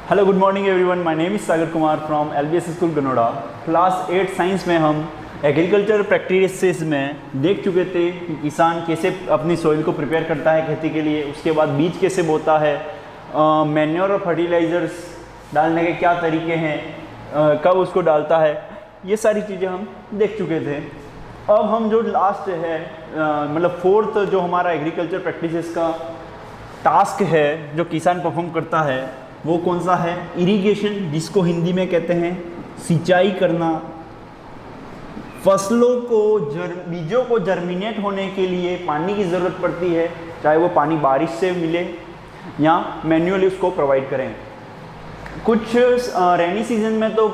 Hello good morning everyone, my name is Sagar Kumar from LBS school Ganoda. Class 8 science में हम agriculture practices में देख चुके थे कि किसान कैसे अपनी सॉइल को प्रिपेयर करता है खेती के लिए, उसके बाद बीज कैसे बोता है, मैन्योर और फर्टिलाइज़र्स डालने के क्या तरीके हैं, कब उसको डालता है, ये सारी चीज़ें हम देख चुके थे। अब हम जो लास्ट है मतलब फोर्थ जो हमारा एग्रीकल्चर प्रैक्टिसेस का टास्क है जो किसान परफॉर्म करता है वो कौन सा है? इरिगेशन, जिसको हिंदी में कहते हैं सिंचाई करना। फसलों को बीजों को जर्मिनेट होने के लिए पानी की ज़रूरत पड़ती है, चाहे वो पानी बारिश से मिले या मैन्युअली उसको प्रोवाइड करें। कुछ रेनी सीजन में तो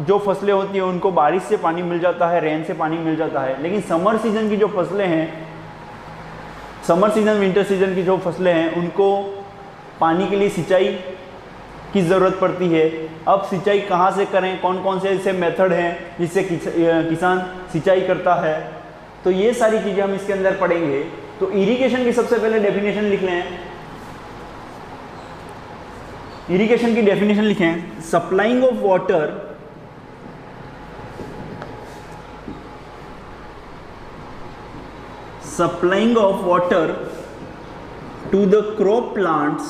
जो फसलें होती हैं उनको बारिश से पानी मिल जाता है, रेन से पानी मिल जाता है, लेकिन समर सीजन की जो फसलें हैं, समर सीजन विंटर सीजन की जो फसलें हैं उनको पानी के लिए सिंचाई की ज़रूरत पड़ती है। अब सिंचाई कहाँ से करें, कौन कौन से ऐसे मेथड हैं जिससे किसान सिंचाई करता है, तो ये सारी चीज़ें हम इसके अंदर पढ़ेंगे। तो इरिगेशन की सबसे पहले डेफिनेशन लिख लें। इरिगेशन की डेफिनेशन लिखें, supplying of water to the crop plants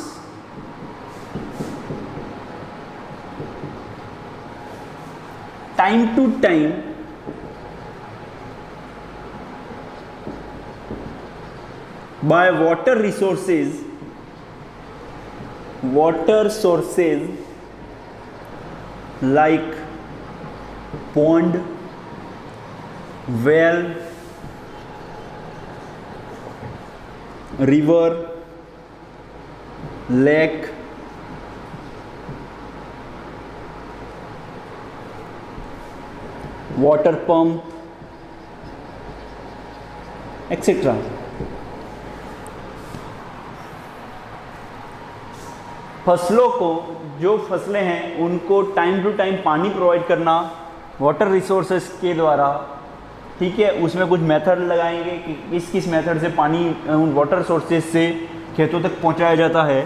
time to time by water sources like pond, well, river, lake, water pump etcetera. फसलों को, जो फसलें हैं उनको टाइम टू टाइम पानी प्रोवाइड करना वाटर रिसोर्सेज के द्वारा, ठीक है। उसमें कुछ मेथड लगाएंगे कि किस किस मेथड से पानी उन वाटर सोर्सेज से खेतों तक पहुंचाया जाता है,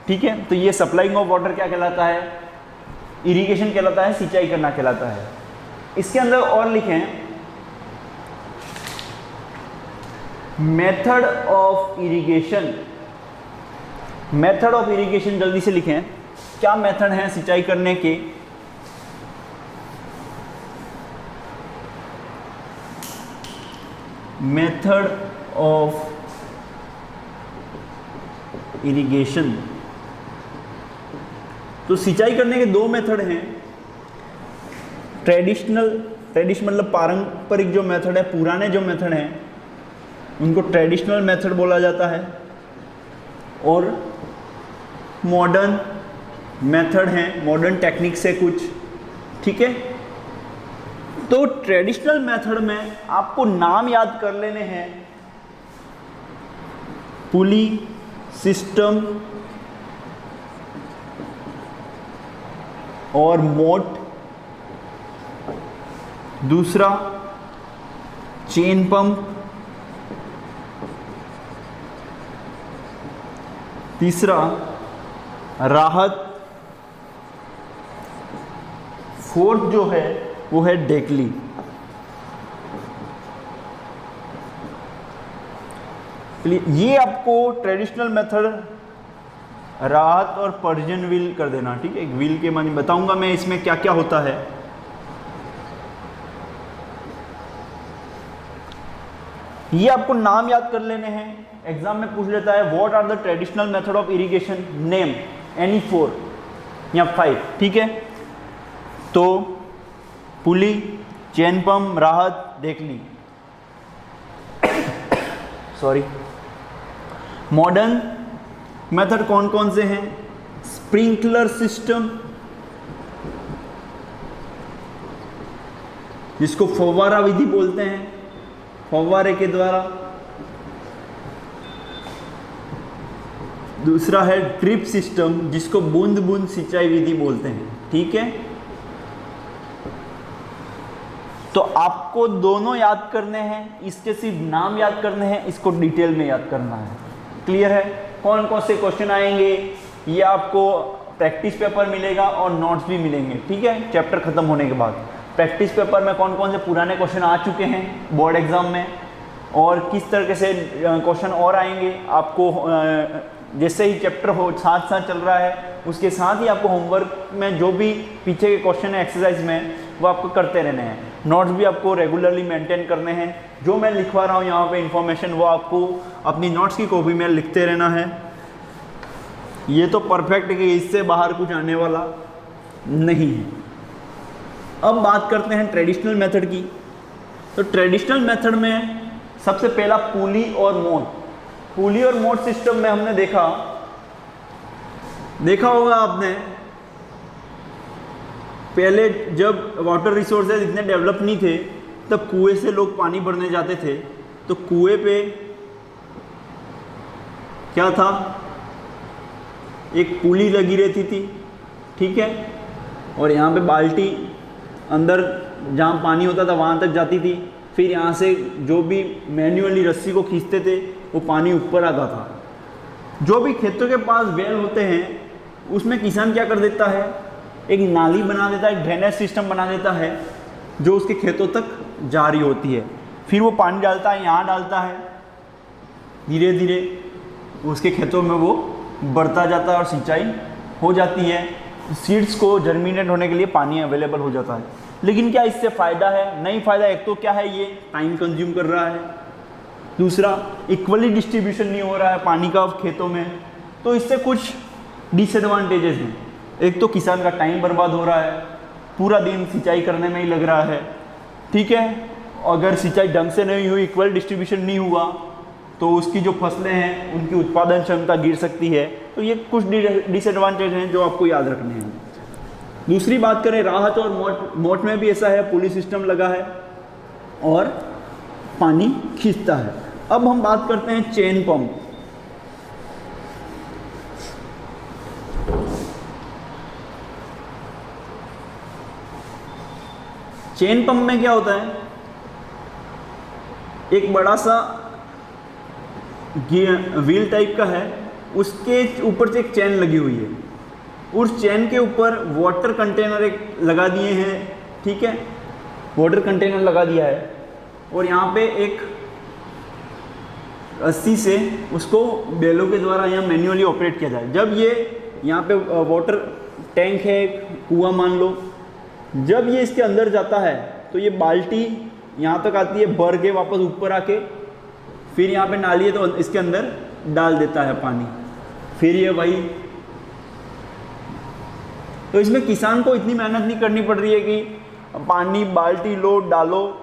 ठीक है। तो ये सप्लाइंग ऑफ वाटर क्या कहलाता है? इरिगेशन कहलाता है, सिंचाई करना कहलाता है। इसके अंदर और लिखें method of irrigation. Method of irrigation जल्दी से लिखें, क्या मेथड हैं सिंचाई करने के? Method of irrigation. तो सिंचाई करने के दो मेथड हैं। ट्रेडिशनल मतलब पारंपरिक जो मेथड है, पुराने जो मेथड हैं उनको ट्रेडिशनल मेथड बोला जाता है, और मॉडर्न मेथड हैं, मॉडर्न टेक्निक से कुछ, ठीक है। तो ट्रेडिशनल मेथड में आपको नाम याद कर लेने हैं, पुली सिस्टम और मोट। दूसरा चेन पंप। तीसरा राहत। फोर्थ जो है वो है डेकली। ये आपको ट्रेडिशनल मेथड राहत और पर्शियन व्हील कर देना, ठीक है। एक व्हील के माने बताऊंगा मैं इसमें क्या क्या होता है। ये आपको नाम याद कर लेने हैं, एग्जाम में पूछ लेता है what are the traditional method of irrigation, name any 4 या 5, ठीक है। तो पुली, चेन पंप, राहत, डेकली। सॉरी। मॉडर्न मेथड कौन कौन से हैं? स्प्रिंकलर सिस्टम, जिसको फव्वारा विधि बोलते हैं, फव्वारे के द्वारा। दूसरा है ड्रिप सिस्टम, जिसको बूंद बूंद सिंचाई विधि बोलते हैं, ठीक है। तो आपको दोनों याद करने हैं, इसके सिर्फ नाम याद करने हैं, इसको डिटेल में याद करना है। क्लियर है? कौन कौन से क्वेश्चन आएंगे ये आपको प्रैक्टिस पेपर मिलेगा और नोट्स भी मिलेंगे, ठीक है, चैप्टर खत्म होने के बाद। प्रैक्टिस पेपर में कौन कौन से पुराने क्वेश्चन आ चुके हैं बोर्ड एग्जाम में और किस तरीके से क्वेश्चन और आएंगे आपको, जैसे ही चैप्टर हो साथ साथ चल रहा है उसके साथ ही आपको होमवर्क में जो भी पीछे के क्वेश्चन है एक्सरसाइज में वो आपको करते रहने हैं। नोट्स भी आपको रेगुलरली मेंटेन करने हैं। जो मैं लिखवा रहा हूँ यहाँ पे इन्फॉर्मेशन वो आपको अपनी नोट्स की कॉपी में लिखते रहना है। ये तो परफेक्ट है कि इससे बाहर कुछ आने वाला नहीं है। अब बात करते हैं ट्रेडिशनल मेथड की। तो ट्रेडिशनल मेथड में सबसे पहला पुली और मोड। पुली और मोड सिस्टम में हमने देखा होगा आपने, पहले जब वाटर रिसोर्सेज इतने डेवलप नहीं थे तब कुएं से लोग पानी भरने जाते थे। तो कुएं पे क्या था, एक पुली लगी रहती थी, ठीक है, और यहाँ पे बाल्टी अंदर जहाँ पानी होता था वहाँ तक जाती थी। फिर यहाँ से जो भी मैन्युअली रस्सी को खींचते थे वो पानी ऊपर आता था। जो भी खेतों के पास वेल होते हैं उसमें किसान क्या कर देता है, एक नाली बना देता है, एक ड्रेनेज सिस्टम बना देता है जो उसके खेतों तक जारी होती है। फिर वो पानी डालता है, यहाँ डालता है, धीरे धीरे उसके खेतों में वो बढ़ता जाता है और सिंचाई हो जाती है। सीड्स को जर्मिनेट होने के लिए पानी अवेलेबल हो जाता है। लेकिन क्या इससे फ़ायदा है? नहीं फ़ायदा। एक तो क्या है, ये टाइम कंज्यूम कर रहा है, दूसरा इक्वली डिस्ट्रीब्यूशन नहीं हो रहा है पानी का खेतों में। तो इससे कुछ डिसएडवांटेजेस हैं। एक तो किसान का टाइम बर्बाद हो रहा है, पूरा दिन सिंचाई करने में ही लग रहा है, ठीक है। अगर सिंचाई ढंग से नहीं हुई, इक्वल डिस्ट्रीब्यूशन नहीं हुआ तो उसकी जो फसलें हैं उनकी उत्पादन क्षमता गिर सकती है। तो ये कुछ डिसएडवांटेज हैं जो आपको याद रखने हैं। दूसरी बात करें राहत और मोट में भी ऐसा है, पुली सिस्टम लगा है और पानी खींचता है। अब हम बात करते हैं चेन पंप। चेन पंप में क्या होता है, एक बड़ा सा व्हील टाइप का है, उसके ऊपर से एक चेन लगी हुई है, उस चेन के ऊपर वाटर कंटेनर एक लगा दिए हैं, ठीक है, वाटर कंटेनर लगा दिया है और यहाँ पे एक रस्सी से उसको बैलों के द्वारा यहाँ मैन्युअली ऑपरेट किया जाए। जब ये यहाँ पे वाटर टैंक है, कुआं मान लो, जब ये इसके अंदर जाता है तो ये बाल्टी यहाँ तक आती है, भर के वापस ऊपर आके फिर यहाँ पे नाली है तो इसके अंदर डाल देता है पानी, फिर ये वही। तो इसमें किसान को इतनी मेहनत नहीं करनी पड़ रही है कि पानी बाल्टी लो डालो,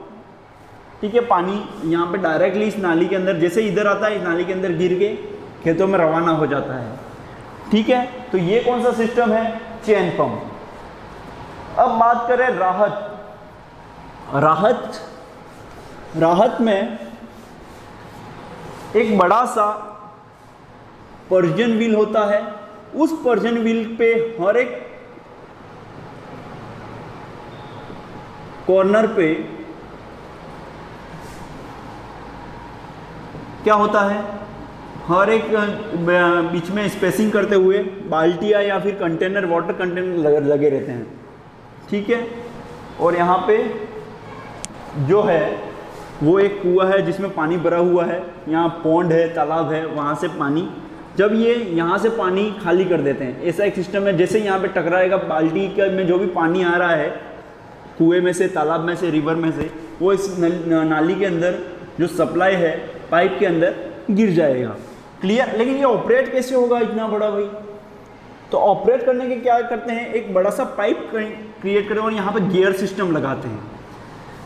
ठीक है, पानी यहाँ पे डायरेक्टली इस नाली के अंदर, जैसे इधर आता है इस नाली के अंदर गिर के खेतोमें रवाना हो जाता है, ठीक है। तो ये कौन सा सिस्टम है, चेन पंप। अब बात करें राहत में एक बड़ा सा पर्जन व्हील होता है। उस पर्जन व्हील पे हर एक कॉर्नर पे क्या होता है, हर एक बीच में स्पेसिंग करते हुए बाल्टियाँ या फिर कंटेनर, वाटर कंटेनर लगे रहते हैं, ठीक है। और यहाँ पे जो है वो एक कुआं है जिसमें पानी भरा हुआ है, यहाँ पौंड है, तालाब है, वहाँ से पानी, जब ये यहाँ से पानी खाली कर देते हैं, ऐसा एक सिस्टम है। जैसे यहाँ पे टकराएगा बाल्टी में जो भी पानी आ रहा है कुएं में से, तालाब में से, रिवर में से, वो इस नाली के अंदर जो सप्लाई है पाइप के अंदर गिर जाएगा। क्लियर। लेकिन ये ऑपरेट कैसे होगा इतना बड़ा भाई? तो ऑपरेट करने के क्या करते हैं, एक बड़ा सा पाइप क्रिएट करें और यहाँ पे गियर सिस्टम लगाते हैं।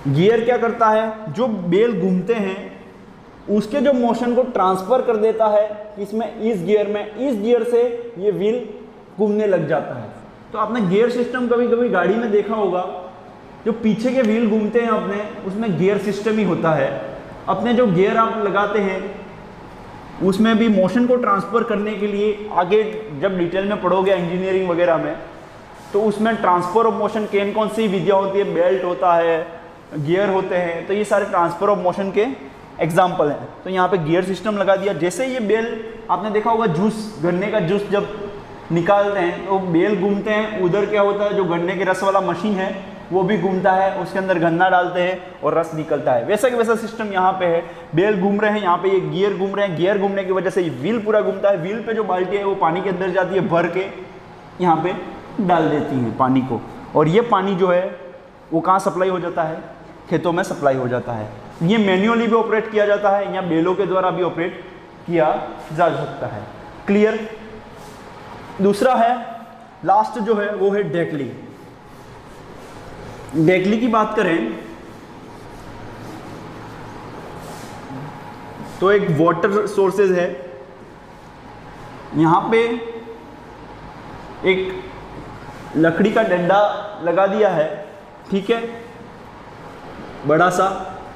गियर क्या करता है, जो बेल घूमते हैं उसके जो मोशन को ट्रांसफर कर देता है इसमें, इस गियर में, इस गियर से ये व्हील घूमने लग जाता है। तो आपने गियर सिस्टम कभी कभी गाड़ी में देखा होगा, जो पीछे के व्हील घूमते हैं अपने, उसमें गियर सिस्टम ही होता है। अपने जो गियर आप लगाते हैं उसमें भी मोशन को ट्रांसफ़र करने के लिए, आगे जब डिटेल में पढ़ोगे इंजीनियरिंग वगैरह में, तो उसमें ट्रांसफ़र ऑफ मोशन कौन सी विधियाँ होती है, बेल्ट होता है, गियर होते हैं, तो ये सारे ट्रांसफ़र ऑफ मोशन के एग्जाम्पल हैं। तो यहाँ पे गियर सिस्टम लगा दिया। जैसे ये बेल आपने देखा होगा, जूस, गन्ने का जूस जब निकालते हैं तो बेल घूमते हैं, उधर क्या होता है जो गन्ने के रस वाला मशीन है वो भी घूमता है, उसके अंदर गन्ना डालते हैं और रस निकलता है। वैसा कि वैसा सिस्टम यहाँ पे है, बेल घूम रहे हैं, यहाँ पे ये गियर घूम रहे हैं, गियर घूमने की वजह से ये व्हील पूरा घूमता है, व्हील पे जो बाल्टी है वो पानी के अंदर जाती है, भर के यहाँ पे डाल देती हैं पानी को, और ये पानी जो है वो कहाँ सप्लाई हो जाता है, खेतों में सप्लाई हो जाता है। ये मैन्युअली भी ऑपरेट किया जाता है या बेलों के द्वारा भी ऑपरेट किया जा सकता है। क्लियर। दूसरा है, लास्ट जो है वो है डेकली। डेकली की बात करें तो एक वाटर सोर्सेज है, यहाँ पे एक लकड़ी का डंडा लगा दिया है, ठीक है, बड़ा सा,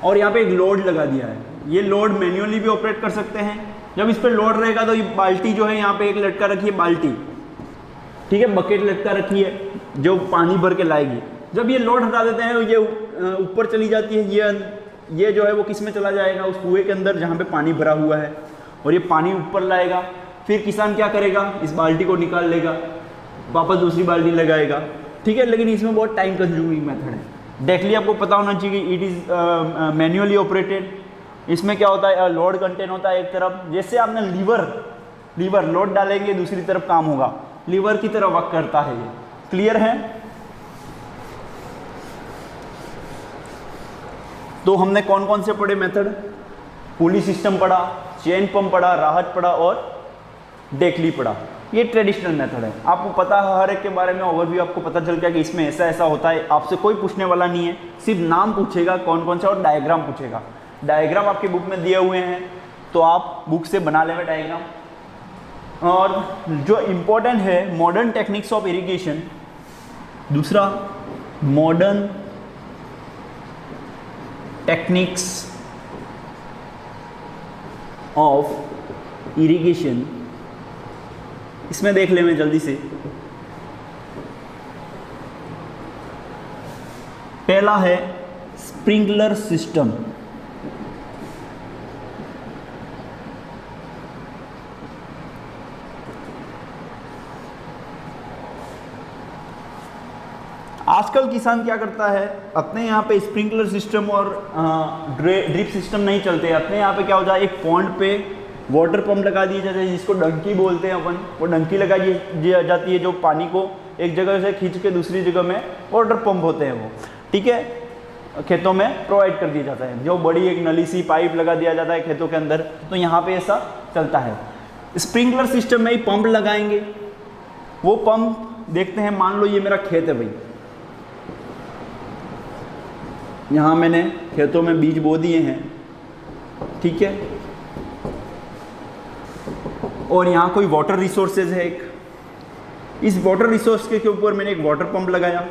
और यहाँ पे एक लोड लगा दिया है। ये लोड मैन्युअली भी ऑपरेट कर सकते हैं। जब इस पर लोड रहेगा तो ये बाल्टी जो है, यहाँ पे एक लटका रखी है बाल्टी, ठीक है, बकेट लटका रखी है जो पानी भर के लाएगी। जब ये लोड हटा देते हैं ये ऊपर चली जाती है, ये जो है वो किस में चला जाएगा, उस कुएं के अंदर जहाँ पे पानी भरा हुआ है, और ये पानी ऊपर लाएगा। फिर किसान क्या करेगा, इस बाल्टी को निकाल लेगा, वापस दूसरी बाल्टी लगाएगा, ठीक है, लेकिन इसमें बहुत टाइम कंज्यूमिंग मेथड है। डेकली आपको पता होना चाहिए कि इट इज़ मैन्युअली ऑपरेटेड। इसमें क्या होता है, लोड कंटेन होता है एक तरफ, जैसे आपने लीवर लोड डालेंगे दूसरी तरफ काम होगा, लीवर की तरह वर्क करता है ये। क्लियर है। तो हमने कौन कौन से पढ़े मेथड, पुली सिस्टम पढ़ा, चेन पंप पढ़ा, राहत पढ़ा और डेकली पढ़ा। ये ट्रेडिशनल मेथड है, आपको पता है हर एक के बारे में ओवरव्यू आपको पता चल गया कि इसमें ऐसा ऐसा होता है। आपसे कोई पूछने वाला नहीं है, सिर्फ नाम पूछेगा कौन कौन सा और डायग्राम पूछेगा। डायग्राम आपकी बुक में दिए हुए हैं तो आप बुक से बना लेंगे डायग्राम। और जो इम्पोर्टेंट है, मॉडर्न टेक्निक्स ऑफ इरिगेशन। दूसरा, मॉडर्न टेक्निक्स ऑफ इरिगेशन, इसमें देख ले मैं जल्दी से। पहला है स्प्रिंकलर सिस्टम। आजकल किसान क्या करता है, अपने यहाँ पे स्प्रिंकलर सिस्टम और ड्रिप सिस्टम नहीं चलते। अपने यहाँ पे क्या होता है, एक पॉन्ड पे वाटर पंप लगा दिए जाते हैं जिसको डंकी बोलते हैं अपन, वो डंकी लगा दी जाती है जो पानी को एक जगह से खींच के दूसरी जगह में, वाटर पंप होते हैं वो, ठीक है, खेतों में प्रोवाइड कर दिया जाता है। जो बड़ी एक नली सी पाइप लगा दिया जाता है खेतों के अंदर, तो यहाँ पे ऐसा चलता है। स्प्रिंकलर सिस्टम में ही पंप लगाएंगे। वो पंप देखते हैं, मान लो ये मेरा खेत है भाई, यहाँ मैंने खेतों में बीज बो दिए हैं, ठीक है, और यहाँ कोई वाटर रिसोर्सेज है एक, इस वाटर रिसोर्स के ऊपर मैंने एक वाटर पंप लगाया।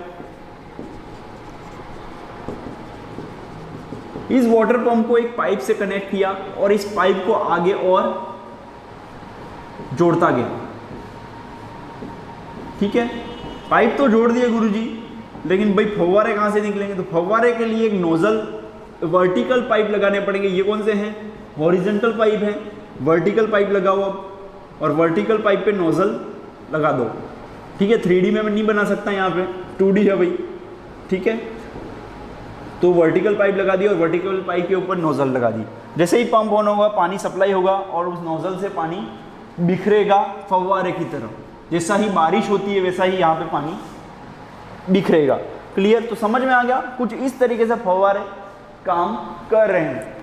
इस वाटर पंप को एक पाइप से कनेक्ट किया और इस पाइप को आगे और जोड़ता गया, ठीक है। पाइप तो जोड़ दिए गुरुजी, लेकिन भाई फव्वारे कहाँ से निकलेंगे, तो फव्वारे के लिए एक नोजल वर्टिकल पाइप लगाने पड़ेंगे। ये कौन से हैं, हॉरिजॉन्टल पाइप है, वर्टिकल पाइप लगाओ अब, और वर्टिकल पाइप पे नोजल लगा दो, ठीक है। 3D में मैं नहीं बना सकता, यहाँ पे 2D है भाई, ठीक है। तो वर्टिकल पाइप लगा दी और वर्टिकल पाइप के ऊपर नोजल लगा दी। जैसे ही पंप ऑन होगा पानी सप्लाई होगा और उस नोजल से पानी बिखरेगा फव्वारे की तरह। जैसा ही बारिश होती है वैसा ही यहाँ पे पानी बिखरेगा। क्लियर। तो समझ में आ गया, कुछ इस तरीके से फव्वारे काम कर रहे हैं।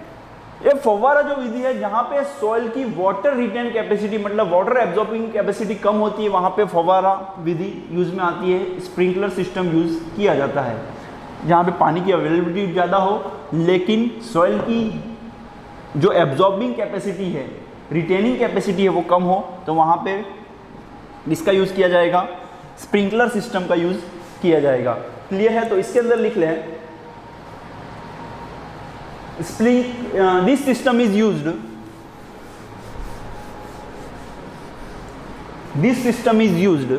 ये फव्वारा जो विधि है, जहाँ पे सॉइल की वाटर रिटेन कैपेसिटी मतलब वाटर एब्जॉर्बिंग कैपेसिटी कम होती है, वहाँ पे फव्वारा विधि यूज में आती है। स्प्रिंकलर सिस्टम यूज किया जाता है जहाँ पे पानी की अवेलेबिलिटी ज़्यादा हो लेकिन सॉइल की जो एब्जॉर्बिंग कैपेसिटी है, रिटेनिंग कैपेसिटी है, वो कम हो, तो वहाँ पे इसका यूज़ किया जाएगा, स्प्रिंकलर सिस्टम का यूज़ किया जाएगा। क्लियर है। तो इसके अंदर लिख लें, this system is used, this system is used,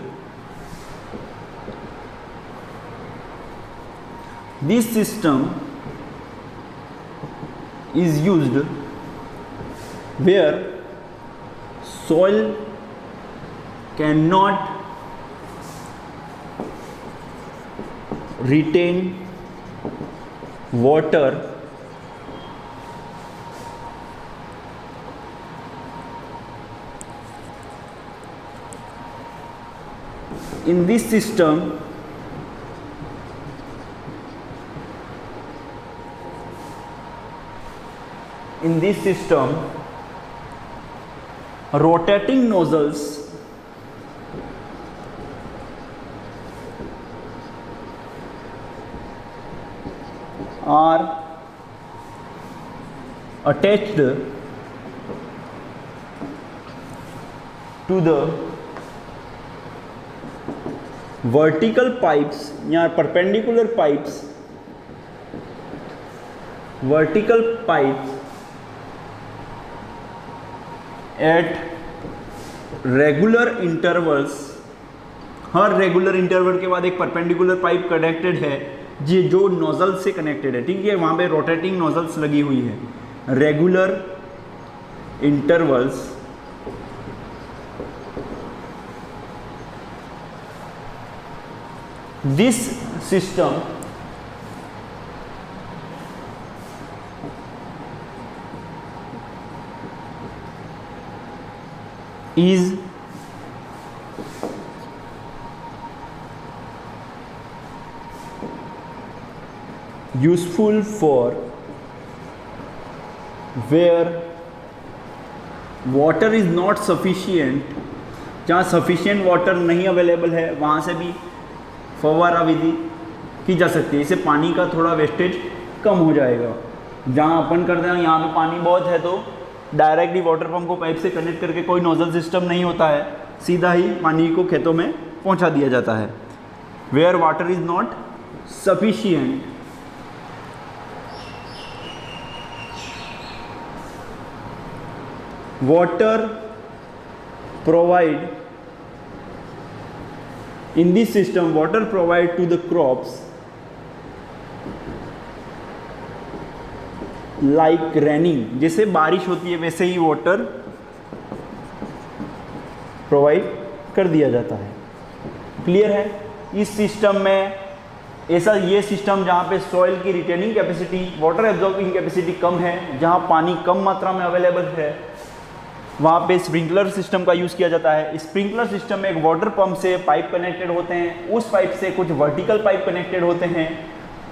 this system is used where soil cannot retain water in this system rotating nozzles are attached to the vertical pipes या perpendicular pipes at regular intervals. Her regular interval के बाद एक perpendicular pipe connected है जी, जो nozzle से connected है, ठीक है। वहाँ पे रोटेटिंग नोजल्स लगी हुई है। Regular intervals this system is useful for where water is not sufficient, जहाँ सफिशिएंट वाटर नहीं अवेलेबल है वहाँ से भी फव्वारा विधि की जा सकती है। इससे पानी का थोड़ा वेस्टेज कम हो जाएगा। जहाँ अपन करते हैं यहाँ पे पानी बहुत है तो डायरेक्टली वाटर पंप को पाइप से कनेक्ट करके कोई नोजल सिस्टम नहीं होता है, सीधा ही पानी को खेतों में पहुंचा दिया जाता है। Where water is not sufficient, water provide in this system, water provide to the crops like raining, जैसे बारिश होती है वैसे ही वाटर प्रोवाइड कर दिया जाता है। क्लियर है? इस सिस्टम में ऐसा ये सिस्टम जहाँ पे सॉइल की retaining capacity, water absorbing capacity कम है, जहाँ पानी कम मात्रा में अवेलेबल है, वहाँ पे स्प्रिंकलर सिस्टम का यूज़ किया जाता है। स्प्रिंकलर सिस्टम में एक वाटर पंप से पाइप कनेक्टेड होते हैं, उस पाइप से कुछ वर्टिकल पाइप कनेक्टेड होते हैं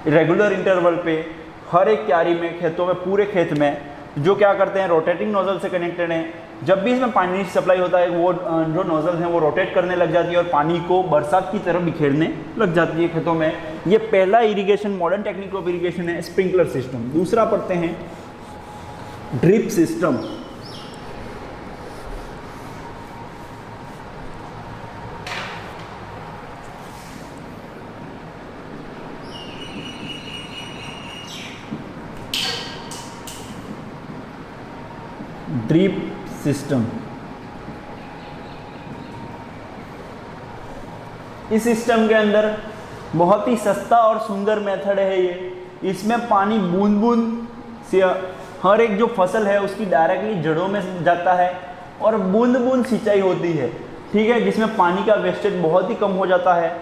रेगुलर इंटरवल पे हर एक क्यारी में, खेतों में, पूरे खेत में, जो क्या करते हैं रोटेटिंग नोजल से कनेक्टेड हैं। जब भी इसमें पानी सप्लाई होता है वो जो नोजल हैं वो रोटेट करने लग जाती है और पानी को बरसात की तरफ बिखेरने लग जाती है खेतों में। ये पहला irrigation, modern technique of irrigation है, स्प्रिंकलर सिस्टम। दूसरा पढ़ते हैं ड्रिप सिस्टम। ड्रिप सिस्टम, इस सिस्टम के अंदर बहुत ही सस्ता और सुंदर मेथड है ये। इसमें पानी बूंद बूंद से हर एक जो फसल है उसकी डायरेक्टली जड़ों में जाता है और बूंद बूंद सिंचाई होती है, ठीक है, जिसमें पानी का वेस्टेज बहुत ही कम हो जाता है।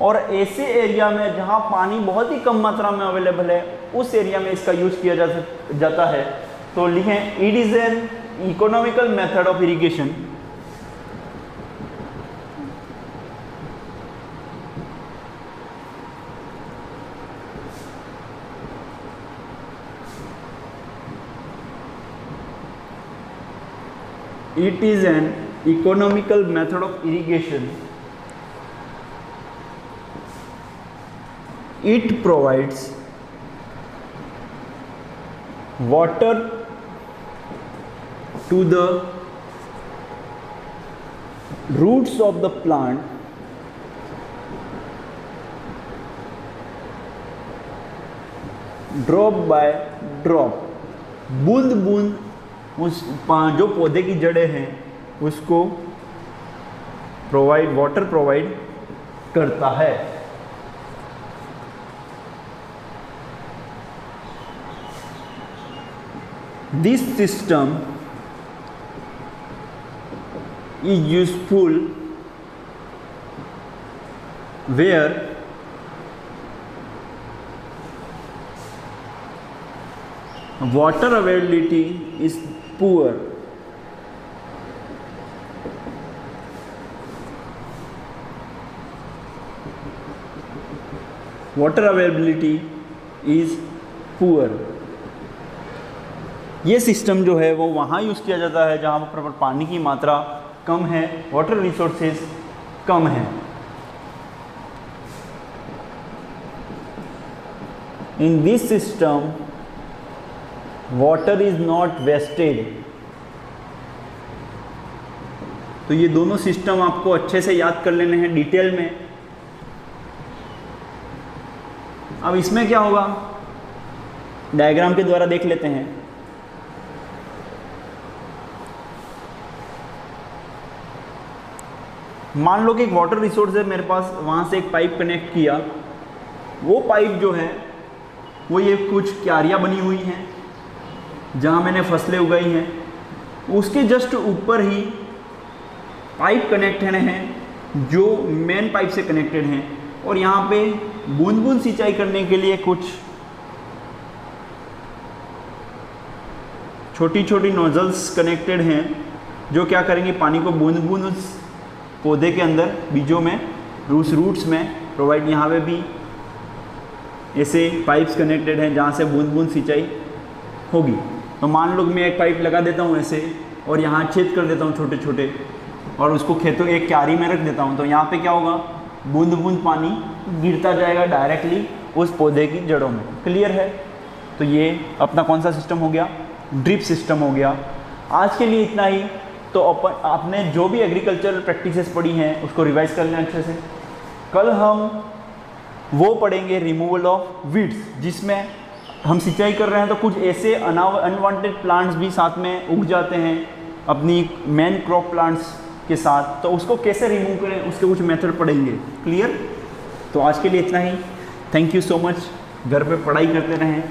और ऐसे एरिया में जहाँ पानी बहुत ही कम मात्रा में अवेलेबल है उस एरिया में इसका यूज़ किया जाता है। तो लिखें, it is an economical method of irrigation it is an economical method of irrigation. It provides water to the roots of the plant drop by drop, बूंद बूंद उस जो पौधे की जड़ें हैं उसको वाटर प्रोवाइड करता है। This system is useful where water availability is poor. Water availability is poor. ये सिस्टम जो है वो वहाँ यूज़ किया जाता है जहाँ पर पानी की मात्रा कम है, वाटर रिसोर्सेज कम है। In this system water is not wasted. तो ये दोनों सिस्टम आपको अच्छे से याद कर लेने हैं डिटेल में। अब इसमें क्या होगा, डायग्राम के द्वारा देख लेते हैं। मान लो कि एक वाटर रिसोर्स है मेरे पास, वहाँ से एक पाइप कनेक्ट किया। वो पाइप जो है वो ये कुछ क्यारियाँ बनी हुई हैं जहाँ मैंने फसलें उगाई हैं। उसके जस्ट ऊपर ही पाइप कनेक्टेड हैं जो मेन पाइप से कनेक्टेड हैं, और यहाँ पे बूंद बूंद सिंचाई करने के लिए कुछ छोटी छोटी नोजल्स कनेक्टेड हैं जो क्या करेंगे, पानी को बूंद बूंद उस पौधे के अंदर, बीजों में, रूट्स में प्रोवाइड। यहाँ पे भी ऐसे पाइप्स कनेक्टेड हैं जहाँ से बूंद बूंद सिंचाई होगी। तो मान लो कि मैं एक पाइप लगा देता हूँ ऐसे, और यहाँ छेद कर देता हूँ छोटे छोटे, और उसको खेतों एक क्यारी में रख देता हूँ। तो यहाँ पे क्या होगा, बूंद बूंद पानी गिरता जाएगा डायरेक्टली उस पौधे की जड़ों में। क्लियर है? तो ये अपना कौन सा सिस्टम हो गया, ड्रिप सिस्टम हो गया। आज के लिए इतना ही। तो आपने जो भी एग्रीकल्चरल प्रैक्टिसेस पढ़ी हैं उसको रिवाइज कर लें अच्छे से। कल हम वो पढ़ेंगे रिमूवल ऑफ वीड्स, जिसमें हम सिंचाई कर रहे हैं तो कुछ ऐसे अनवांटेड प्लांट्स भी साथ में उग जाते हैं अपनी मेन क्रॉप प्लांट्स के साथ, तो उसको कैसे रिमूव करें उसके कुछ मेथड पढ़ेंगे। क्लियर? तो आज के लिए इतना ही। Thank you so much. घर पे पढ़ाई करते रहें।